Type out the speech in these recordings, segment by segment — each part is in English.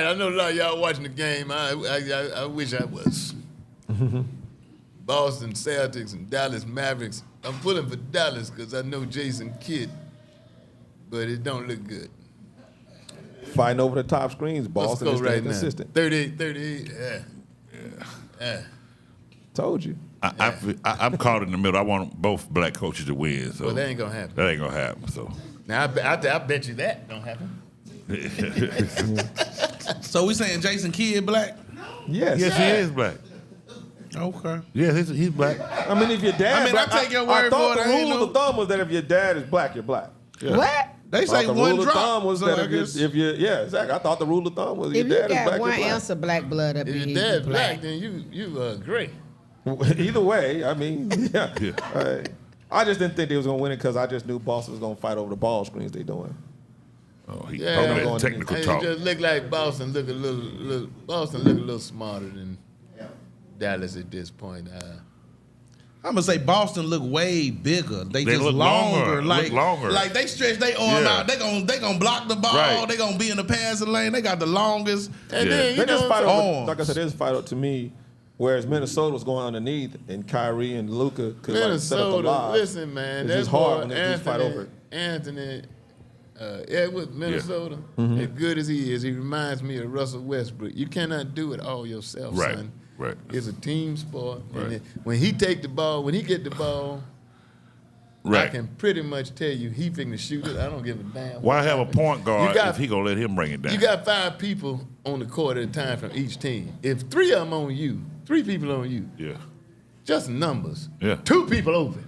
I know a lot of y'all watching the game. I wish I was. Boston Celtics and Dallas Mavericks. I'm pulling for Dallas because I know Jason Kidd, but it don't look good. Fighting over the top screens, Boston is staying consistent. 38. Yeah. Told you. I'm caught in the middle. I want both black coaches to win. So well, that ain't gonna happen. That ain't gonna happen. So now I bet you that don't happen. So we saying Jason Kidd black? Yes. Yes, he is black. Okay. Yes, he's black. I mean, if your dad, I take your word for it. The rule of thumb was that if your dad is black, you're black. Yeah. What? They say the one rule drop. Of thumb was that if you exactly. I thought the rule of thumb was if your dad you is got black. one you're ounce of black blood up if in your you, dad's black, then you gray. Either way, I mean, yeah. I just didn't think they was gonna win it because I just knew Boston was gonna fight over the ball screens they doing. Oh, he yeah, technical talk. It just looked like Boston look a little smarter than Dallas at this point. I'm gonna say Boston look way bigger. They just look longer. Longer. Like they stretch their arm out. They gonna block the ball. Right. They gonna be in the passing lane. They got the longest. And then they just fight over, arms. like I said, they just fight up to me. Whereas Minnesota was going underneath, and Kyrie and Luka could set up the lob. Listen, man, it's that's just hard when boy, they just fight over it. Anthony Edwards, Minnesota, as good as he is, he reminds me of Russell Westbrook. You cannot do it all yourself, son. Right. It's a team sport. Right. And when he get the ball, I can pretty much tell you he finna shoot it. I don't give a damn. Why have a point guard if he gonna let him bring it down? You got 5 people on the court at a time from each team. If 3 of them on you, 3 people on you, just numbers. 2 people open.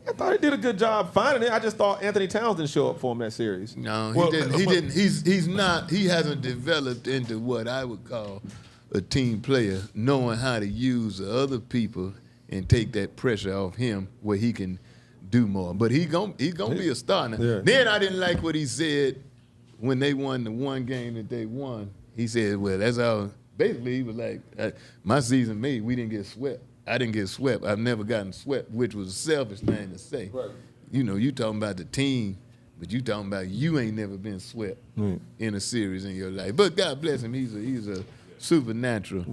I thought he did a good job finding it. I just thought Anthony Towns didn't show up for him that series. No, he didn't. He didn't. He's not. He hasn't developed into what I would call a team player, knowing how to use the other people and take that pressure off him where he can do more. But he's gonna be a star now. Yeah. Then I didn't like what he said when they won the one game that they won. He said, "Well, that's all." Basically, he was like, "My season made. We didn't get swept. I didn't get swept. I've never gotten swept," which was a selfish thing to say. Right. You know, you talking about the team, but you talking about you ain't never been swept in a series in your life. But God bless him. He's a supernatural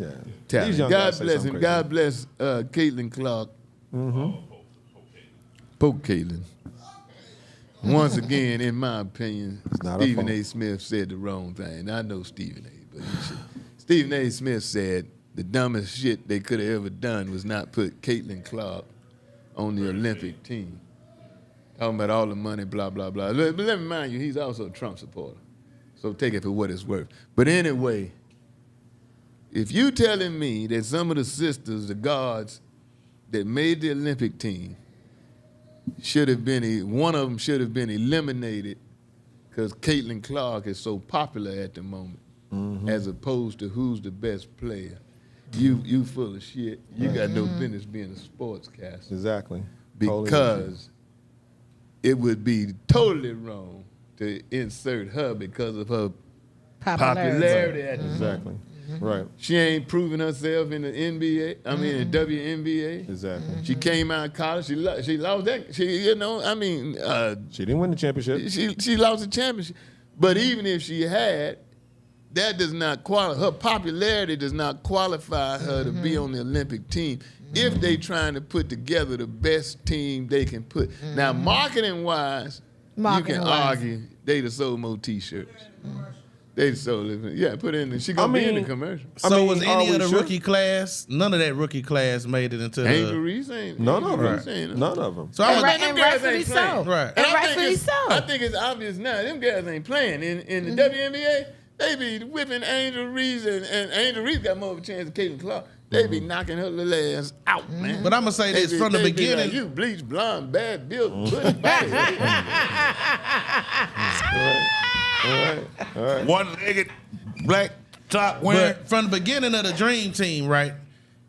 talent. God bless him. God bless Caitlin Clark. Poke Caitlin. Once again, in my opinion, Stephen A. Smith said the wrong thing. I know Stephen A., but Stephen A. Smith said the dumbest shit they could have ever done was not put Caitlin Clark on the Olympic team. Talking about all the money, blah, blah, blah. But let me remind you, he's also a Trump supporter. So take it for what it's worth. But anyway, if you telling me that some of the sisters, the guards that made the Olympic team, one of them should have been eliminated because Caitlin Clark is so popular at the moment, as opposed to who's the best player. You full of shit. You got no business being a sportscaster. Exactly. Because it would be totally wrong to insert her because of her popularity at the moment. Exactly. Right. She ain't proven herself in the NBA. I mean, in WNBA. Exactly. She came out of college. She lost that. She didn't win the championship. She lost the championship. But even if she had, that does not qualify. Her popularity does not qualify her to be on the Olympic team. If they trying to put together the best team they can put. Now, marketing-wise, you can argue they the sold more T-shirts. They sold it. Yeah, put it in there. She gonna be in the commercial. So was any of the rookie class? None of that rookie class made it into Angel Reese ain't. None of them. So I'm rightfully so. Right. And rightfully so. I think it's obvious now. Them guys ain't playing in the WNBA. They be whipping Angel Reese, and Angel Reese got more of a chance than Caitlin Clark. They be knocking her little ass out, man. But I'm gonna say this from the beginning. Like, you bleach blonde, bad built, booty body. All right. One-legged black top winner. But from the beginning of the Dream Team, right?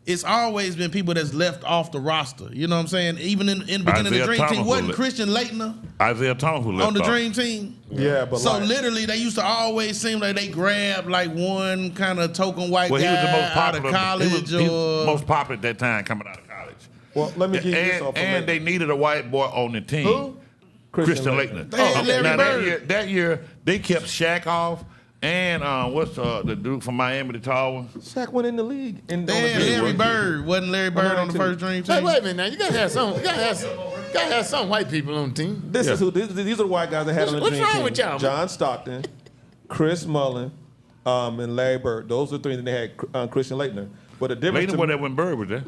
It's always been people that's left off the roster. You know what I'm saying? Even in the beginning of the Dream Team, wasn't Christian Laettner Isaiah Thomas who left on the off. Dream Team? Yeah, but so literally they used to always seem like they grabbed like one kind of token white guy he was the most popular, out of college. He was most popular at that time coming out of college. Well, let me give you this off. And they needed a white boy on the team. Who? Christian Laettner. Larry Now Bird. that year they kept Shaq off. And what's the dude from Miami, the tall one? Shaq went in the league. And Larry Bird. Wasn't Larry Bird on the first dream team? Hey, wait a minute now. You gotta have some. You gotta have some white people on the team. These are the white guys that had on the What's dream wrong team. with y'all? John Stockton, Chris Mullin, and Larry Bird. Those are the three. And they had Christian Laettner. But the difference. Laettner was that when Bird was there.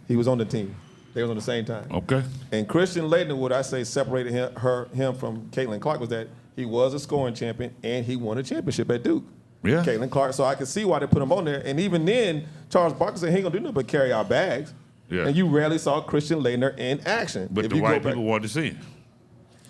He was on the team. They was on the same time. Okay. And Christian Laettner, what I say separated him from Caitlin Clark was that he was a scoring champion and he won a championship at Duke. Yeah. Caitlin Clark. So I can see why they put him on there. And even then, Charles Barkley said he ain't gonna do nothing but carry our bags. Yeah. And you rarely saw Christian Laettner in action. But if the you white go back. people wanted to see him.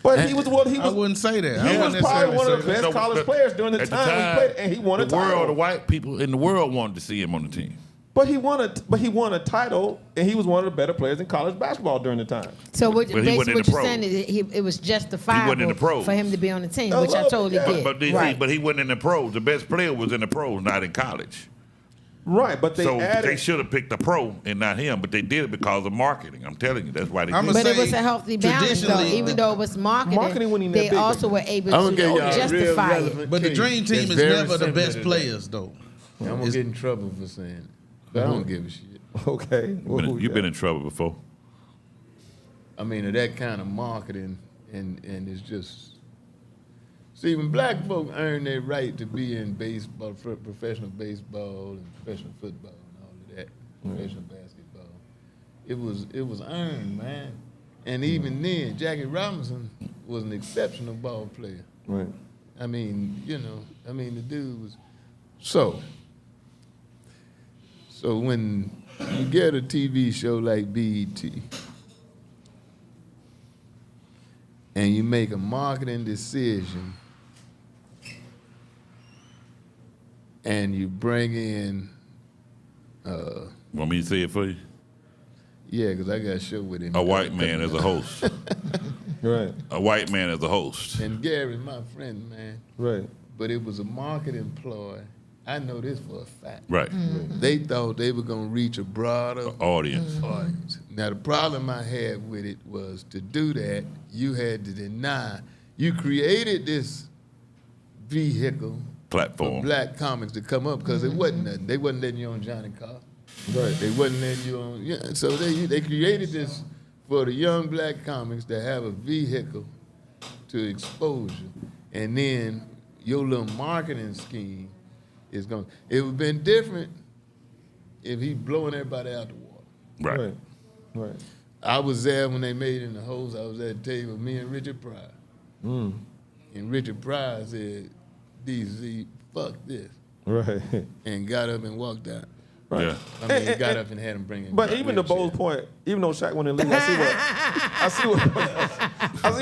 But he was I wouldn't say that. He I was wouldn't probably necessarily one of the say that. best college players during the At time he played, and he won a the title. world, the white people in the world wanted to see him on the team. But he won a title, and he was one of the better players in college basketball during the time. So what, But he wasn't basically in what the you're pros. saying is it was He justifiable wasn't in the pros. for him to be on the team, A which I little totally bit, yeah. get. But he wasn't in the pros. The best player was in the pros, not in college. Right, but they They should have picked a pro and not him, but they did it because of marketing. I'm telling you, that's why they did But it. it was a healthy balance, though. traditionally, Even though it was Marketing wasn't even that they big also back were able I'm gonna to give y'all a real justify it. relevant But the case dream team that's is very never the similar best to that. players, though. I'm gonna get in trouble for saying it. But I don't give a shit. Okay. You've been in trouble before. I mean, that kind of marketing, and it's just. See, when black folk earn their right to be in baseball, professional baseball and professional football and all of that, professional basketball, it was earned, man. And even then, Jackie Robinson was an exceptional ball player. Right. I mean, the dude was. So when you get a TV show like BET and you make a marketing decision and you bring in, Want me to say it for you? yeah, because I got a show with him. A white man as a host. Right. A white man as a host. And Gary's my friend, man. Right. But it was a marketing ploy. I know this for a fact. Right. They thought they were going to reach a broader Audience. audience. Now, the problem I had with it was to do that, you had to deny. You created this vehicle for Platform. black comics to come up because it wasn't nothing. They wasn't letting you on Johnny Carr. Right. They wasn't letting you on. Yeah, so they created this for the young black comics to have a vehicle to exposure. And then your little marketing scheme is going to. It would have been different if he blowing everybody out the water. Right. Right. Right. I was there when they made it in the host. I was at the table with me and Richard Pryor. And Richard Pryor said, DZ, fuck this. Right. And got up and walked out. Right. Yeah. I mean, he got up and had him bring him. But even to Bo's point, even though Shaq won the league, I see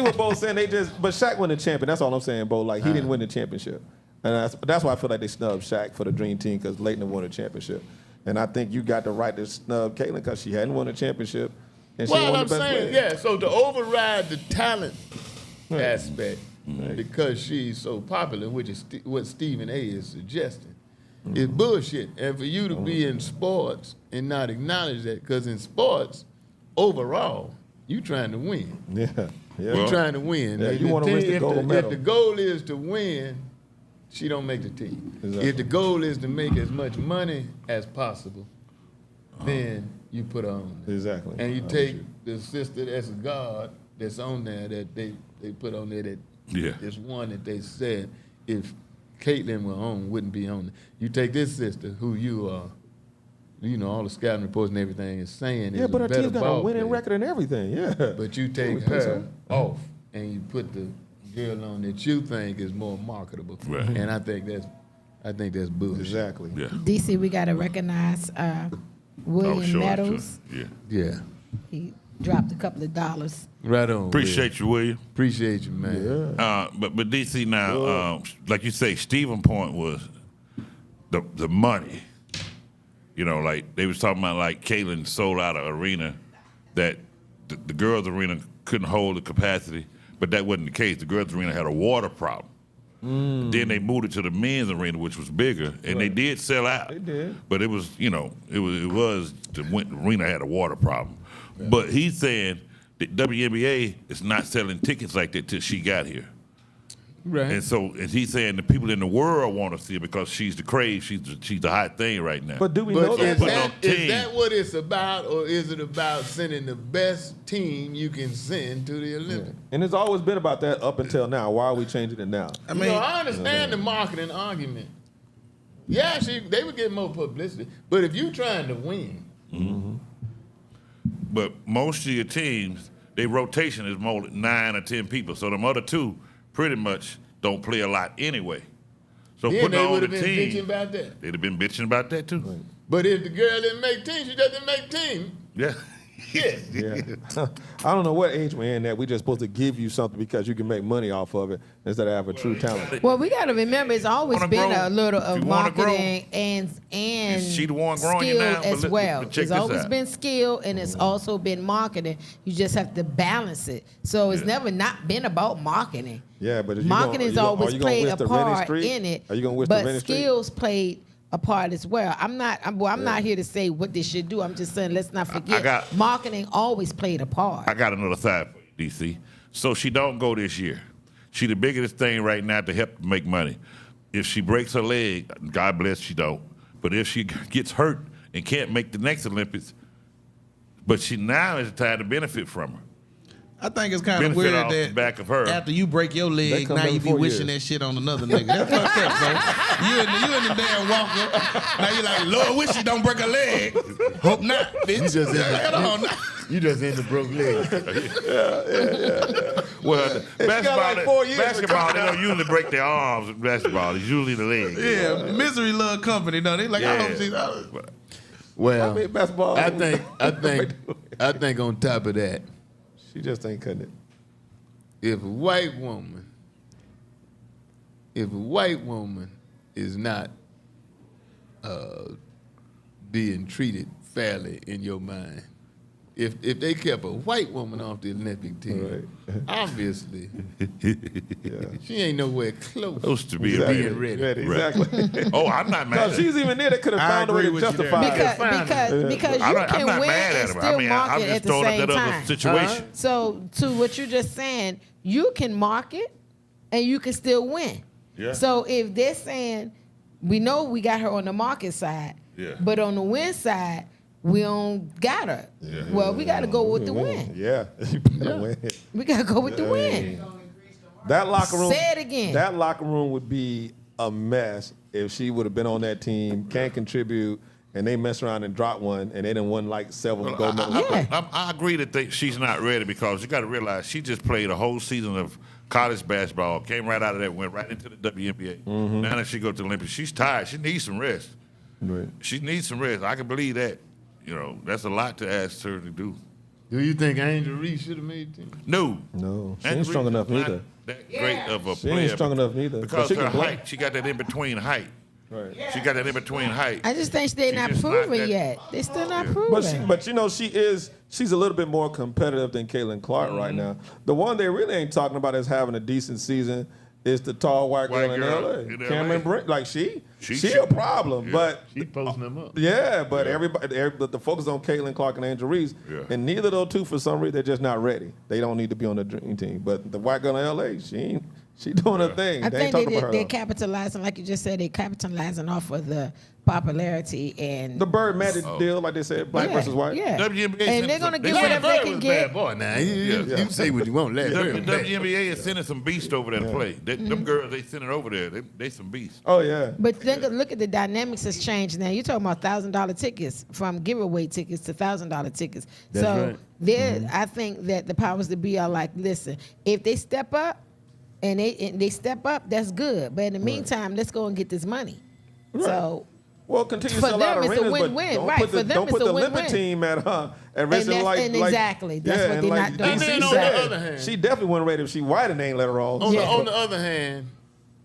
what Bo's saying. But Shaq won the champion. That's all I'm saying, Bo. Like he didn't win the championship, and that's why I feel like they snubbed Shaq for the Dream Team because Laettner won a championship, and I think you got the right to snub Caitlin because she hadn't won a championship, and she Well, won I'm the best saying, player. yeah, so to override the talent aspect, because she's so popular, which is what Stephen A. is suggesting, is bullshit. And for you to be in sports and not acknowledge that, because in sports, overall, you trying to win. Yeah. Yeah. You trying to win. Yeah, If you the wanna win team- the if gold If medal. the goal is to win, she don't make the team. Exactly. If the goal is to make as much money as possible, then you put her on there. Exactly. And you I'm take with the sister that's a guard that's on there that they put on there that Yeah. this one that they said if Caitlin were on, wouldn't be on. You take this sister who you are, all the scouting reports and everything is saying Yeah, is but a her better team's got a ball winning player. record and everything. Yeah. But you take would think her so. off and you put the girl on that you think is more marketable. Right. And I think that's bullshit. Exactly. Yeah. DC, we got to recognize William sure. Meadows. Yeah. Yeah. He dropped a couple of dollars. Right on. Appreciate you, William. Appreciate you, man. Yeah. But DC now, like you say, Stephen's point was the money. Like they was talking about like Caitlin sold out an arena that the girls' arena couldn't hold the capacity, but that wasn't the case. The girls' arena had a water problem. Then they moved it to the men's arena, which was bigger, and they did sell out. They did. But it was, it was the arena had a water problem. Yeah. But he's saying that WNBA is not selling tickets like that till she got here. Right. And he's saying the people in the world want to see her because she's the craze, she's the hot thing right now. But do we know that? Is that what it's about, or is it about sending the best team you can send to the Olympics? And it's always been about that up until now. Why are we changing it now? I mean, I understand the marketing argument. Yeah, they would get more publicity, but if you're trying to win. Mm-hmm. But most of your teams, their rotation is more than 9 or 10 people. So them other 2 pretty much don't play a lot anyway. So Then putting they on would the have been team, bitching about that. they'd have been bitching about that too. Right. But if the girl didn't make team, she doesn't make team. Yeah. Yeah. I don't know what age we're in that we're just supposed to give you something because you can make money off of it instead of have a true talent. Well, we got to remember it's always been a little of marketing and she the one growing skill you now? as well. It's always out. been skill and it's also been marketing. You just have to balance it. So it's never not been about marketing. Yeah, but marketing's always played a part in it. Are you going to wish but the Rennie Street? skills played a part as well. I'm not here to say what they should do. I'm just saying let's not forget marketing always played a part. I got another side for you, DC. So she don't go this year. She the biggest thing right now to help make money. If she breaks her leg, God bless she don't. But if she gets hurt and can't make the next Olympics, but she now is the time to benefit from her. I think it's kind of weird that back of her. After you break your leg, now you be wishing that shit on another nigga. That's fucked up, bro. You in the damn walker. Now you like, Lord, wish she don't break her leg. Hope not, bitch. You just in the broke leg. Well, basketball, they don't usually break their arms in basketball. It's usually the leg. Yeah, misery love company, though. They like, I hope she's Well, basketball. I think on top of that, she just ain't cutting it. If a white woman is not being treated fairly in your mind, if they kept a white woman off the Olympic team, obviously she ain't nowhere close to being ready. Exactly. Oh, I'm not mad at her. She's even there. They could have found a way to justify it. Because you can win and still market at the same time. Situation. So to what you're just saying, you can market and you can still win. Yeah. So if they're saying, we know we got her on the market side, but on the win side, we don't got her. Yeah. Well, we got to go with the win. Yeah, you better win. We got to go with the win. That locker room. Say it again. That locker room would be a mess if she would have been on that team, can't contribute, and they mess around and drop one, and they done won like 7 gold medals. I agree that she's not ready because you got to realize she just played a whole season of college basketball, came right out of that, went right into the WNBA. Mm-hmm. Now that she goes to the Olympics, she's tired. She needs some rest. Right. She needs some rest. I can believe that. You know, that's a lot to ask her to do. Do you think Angel Reese should have made the team? No. She ain't strong enough neither. That great of a player. She ain't strong enough neither. Because her height, she got that in-between height. Right. She got that in-between height. I just think they're not proven yet. They're still not proven. But you know, she's a little bit more competitive than Caitlin Clark right now. The one they really ain't talking about as having a decent season is the tall white girl in LA. Cameron Brink. Like she a problem, but she posting them up. Yeah, but everybody the focus on Caitlin Clark and Angel Reese, and neither of those two for some reason they're just not ready. They don't need to be on the dream team. But the white girl in LA, she doing her thing. I think they're capitalizing, like you just said, they're capitalizing off of the popularity and the Bird Magic deal, like they said, black versus white. Yeah, WNBA and they're gonna get whatever they can get. Bad boy, now you say what you want. WNBA is sending some beasts over there to play. Them girls they sending over there. They some beasts. Oh yeah. But look at the dynamics has changed now. You're talking about $1,000 tickets from giveaway tickets to $1,000 tickets. That's so right. I think that the powers that be are like, listen, if they step up and they step up, that's good. But in the meantime, let's go and get this money. Right. So. Well, continue to For sell them, out it's arenas, a win-win. but Right, for them, don't it's put a the win-win. Olympic team at risk. Exactly. That's what they're not doing. And then on the other hand, she definitely wouldn't rate if she white and they ain't let her off. On the other hand,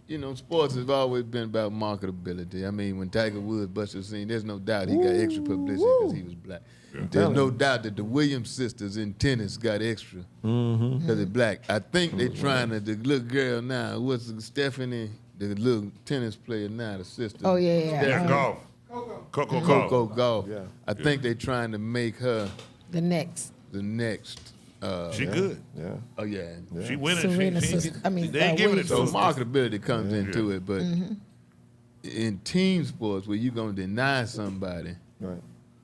you know, sports has always been about marketability. I mean, when Tiger Woods busted the scene, there's no doubt he got extra publicity because he was black. Yeah. There's no doubt that the Williams sisters in tennis got extra because they're black. I think they're trying to, the little girl now, what's Stephanie, the little tennis player now, the sister. Oh, yeah. Golf. Coco Golf. Yeah. I think they're trying to make her the next She good. Yeah. Oh yeah. She winning. Serena She sister. I mean, they ain't giving it to So her. marketability comes into it, but in team sports where you're gonna deny somebody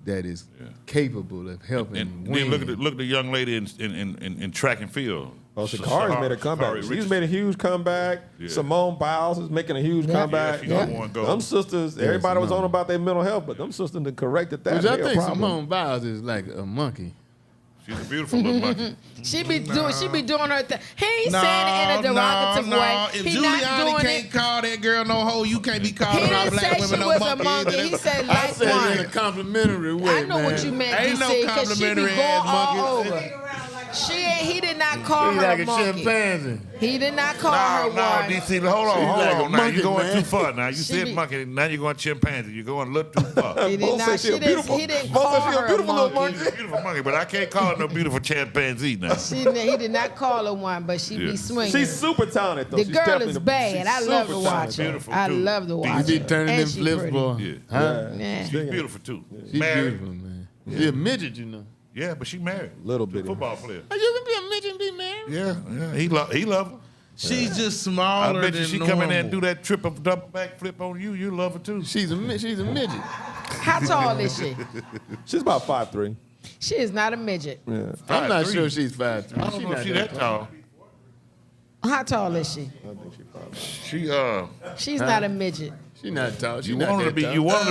that is capable of helping And win. then look at the young lady in track and field. Oh, Sha'Carri's made a comeback. She's made a huge comeback. Yeah. Simone Biles is making a huge comeback. she got one goal. Them sisters, everybody was Simone. on about their mental health, but them sisters done corrected that. Which I They a think problem. Simone Biles is like a monkey. She's a beautiful little monkey. She be doing her thing. He ain't saying it in a derogatory way. If He not Giuliani doing can't it. call that girl no hoe, you can't be He calling all didn't black say women she no was a monkey. monkey. either. He said I like said it in a one. complimentary way, I know what you meant, Ain't no DC, because she be complimentary going ass all monkey. over. He did not call He's her like a a monkey. chimpanzee. He did not call No, her one. DC, hold on. like a Now monkey, you're going man. too far. Now you She said be- monkey. Now you're going chimpanzee. You're going a little too far. He did Both not. say she a beautiful- He didn't both say call she a her beautiful little monkey. She's a beautiful monkey, but I can't call her no beautiful chimpanzee now. He did not call her one, but she Yeah. be swinging. She's super talented, though. The She's girl definitely is bad. I love to super watch talented. her. Beautiful, I too. love to watch She her. be turning And them she flips, pretty. boy. Yeah. Huh? Yeah. She's beautiful too. She's Married. beautiful, man. She a midget, you know. Yeah, but she married. Little bitty. Football player. Oh, you can be a midget and be married? Yeah. He love her. She's just I smaller bet than you she normal. come in there and do that triple double back flip on you. You love her too. She's a midget. How tall is she? She's about 5'3". She is not a midget. Yeah. I'm not 5'3". sure she's 5'3". I don't know if she that tall. How tall is she? I think she's 5'3". She She's not a midget. She's not tall. She's you not want her to that be tall. you want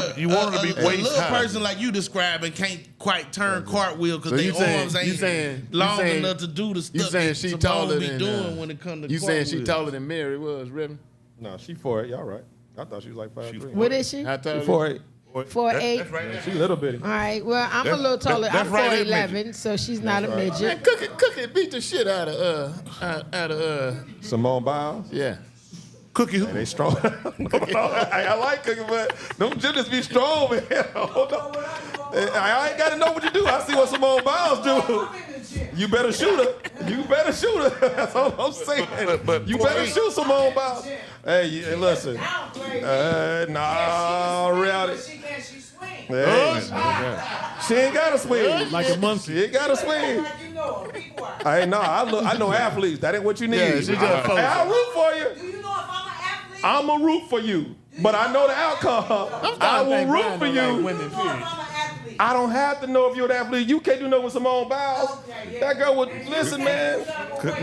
her to be a waist little high. person like you describing can't quite turn cartwheel because So you their saying- arms you ain't saying- long you saying- enough to do the stuff You saying that she Simone taller be than doing when it comes to You saying she cartwheel. taller than Mary was, Reverend? No, she 4'8". Y'all right. I thought she was like 5'3". What is she? How tall? She is 4'8". 4'8". That's right. She little bitty. All right. Well, I'm a That's- little taller. that's I'm right, 4'11", so she's not a Man, midget. Cookie beat the shit out of Simone Biles. yeah. Cookie They strong. I like cooking, but them gymnasts be strong, man. Hold on. I ain't got to know what you do. I see what Simone Biles do. You better shoot her. You better shoot her. That's all I'm saying. But You better shoot Simone Biles. Hey, listen. Nah, reality. Hey, she ain't got to swing. Like a monkey. She ain't got to swing. I know athletes. That ain't what you need. Yeah, she just Hey, I'll root for you. I'm a root for you, but I know the outcome. I will root for you. I don't have to know if you're an athlete. You can't do nothing with Simone Biles. That girl would listen, man.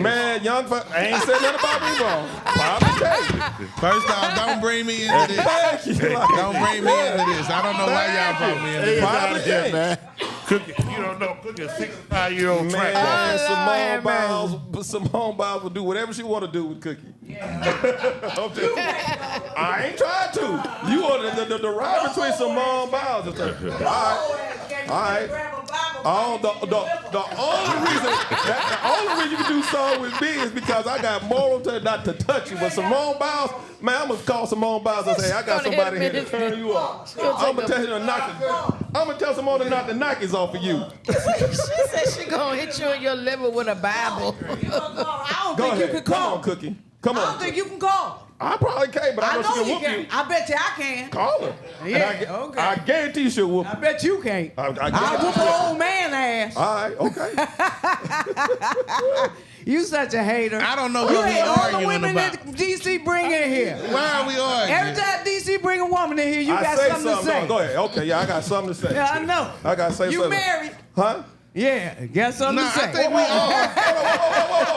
Man, young, I ain't said nothing about me wrong. Probably can't. First off, don't bring me into this. Thank you. Don't bring me into this. I don't know why y'all brought me into this. Probably can't. man. Cookie, you don't know. Cookie, a 65-year-old track Man, walker. Simone Biles will do whatever she want to do with Cookie. I ain't trying to. You are the ride between Simone Biles. All right. The only reason you can do something with me is because I got moral to not to touch you. But Simone Biles, man, I'm gonna call Simone Biles and say, I got somebody here to turn you up. I'm gonna tell you to knock it. I'm gonna tell Simone to knock the Nikes off of you. She said she gonna hit you in your liver with a Bible. I don't Go think ahead. you can Come call. on, Cookie. Come I on. don't think you can call. I probably can't, but I I know she know can you whoop can. you. I bet you I can. Call her. Yeah, And okay. I guarantee you she'll whoop I you. bet you can't. I I'll guarantee whoop you. an old man ass. All right, okay. You such a hater. I don't know You what we hate all the arguing women about. that DC bring in here. Why are we arguing? Every time DC bring a woman in here, you I got say something to say. Go ahead. Okay, yeah, I got something to say. Yeah, I know. I got to say You something. married? Huh? Yeah, got something Nah, to say. I think we all.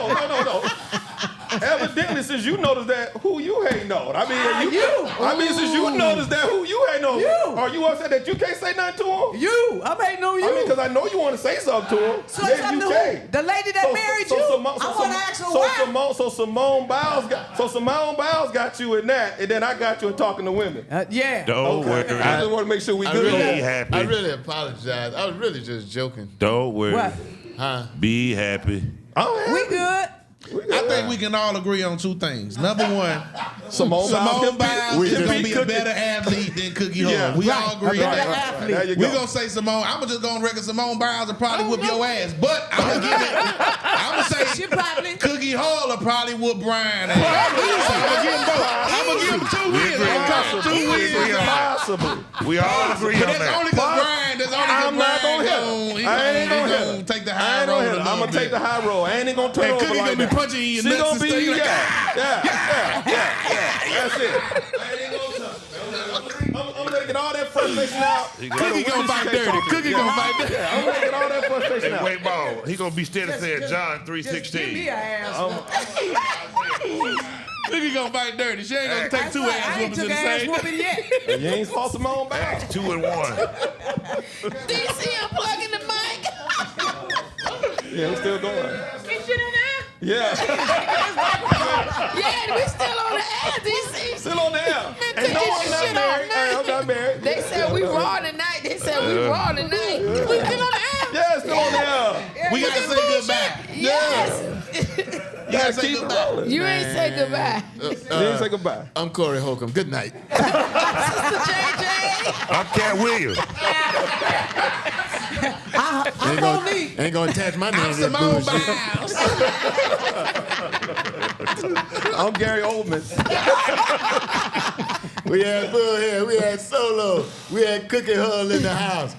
Whoa. No. Evidently, since you noticed that, who you hating on? I mean, since you noticed that, who you hating on? You. Are you upset that you can't say nothing to him? You. I'm hating on you. I mean, because I know you want to say something to him. So Maybe something you to can't. who? The lady that married you? I want to ask her why. So Simone Biles got you in that, and then I got you in talking to women. Yeah. Don't worry. I just want to make sure we good. Be happy. I really apologize. I was really just joking. Don't worry. What? Huh? Be happy. We good. I think we can all agree on two things. Number one, Simone Simone Biles Biles is can going to beat be a Cookie. better athlete than and Cookie Hall. We all agree. There you go. We gonna say Simone. I'm just gonna reckon Simone Biles will probably whoop your ass, but I'm gonna give it. I'm gonna say She probably. Cookie Hall will probably whoop Brian ass. So I'm gonna give him both. I'm gonna give him 2 wins. Possible. We all agree But on that's that. only because Brian. That's only because I'm not gonna hit him. Brian. I ain't gonna hit him. Take the I high ain't road. gonna hit him. I'm gonna take the high road. I ain't gonna turn And over Cookie like gonna be that. punching you in She your nuts gonna and be, stuff. You like, yeah. That's it. I ain't gonna touch. I'm gonna get all that frustration out. Cookie gonna fight dirty. Cookie gonna fight dirty. Yeah, I'm gonna get all that frustration out. Weightball. He gonna be steady saying John Give me 3:16. an ass. Cookie gonna fight dirty. She ain't gonna take 2 ass I ain't whoopings in took the an ass same. whooping yet. You ain't fought Simone Biles. 2-1. DC, I'm plugging the mic. Yeah, I'm still going. Get shit in there. Yeah, Yeah, we still on the air, DC. still on the air. Man, And take no, this I'm not shit married. off, man. I'm not married. They said we raw tonight. They said we raw tonight. We still on the air. Yeah, still on the air. We gotta say goodbye. Yes. You gotta say Keep it goodbye. rolling. You ain't say goodbye. You didn't say goodbye. I'm Corey Holcomb. Good night. Sister JJ. I'm Cat Williams. Ain't gonna attach my name I'm to that Simone bullshit. Biles. I'm Gary Oldman. We had Bull here. We had Solo. We had Cookie Hull in the house.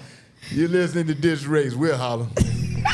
You listening to DisRace. We'll holler.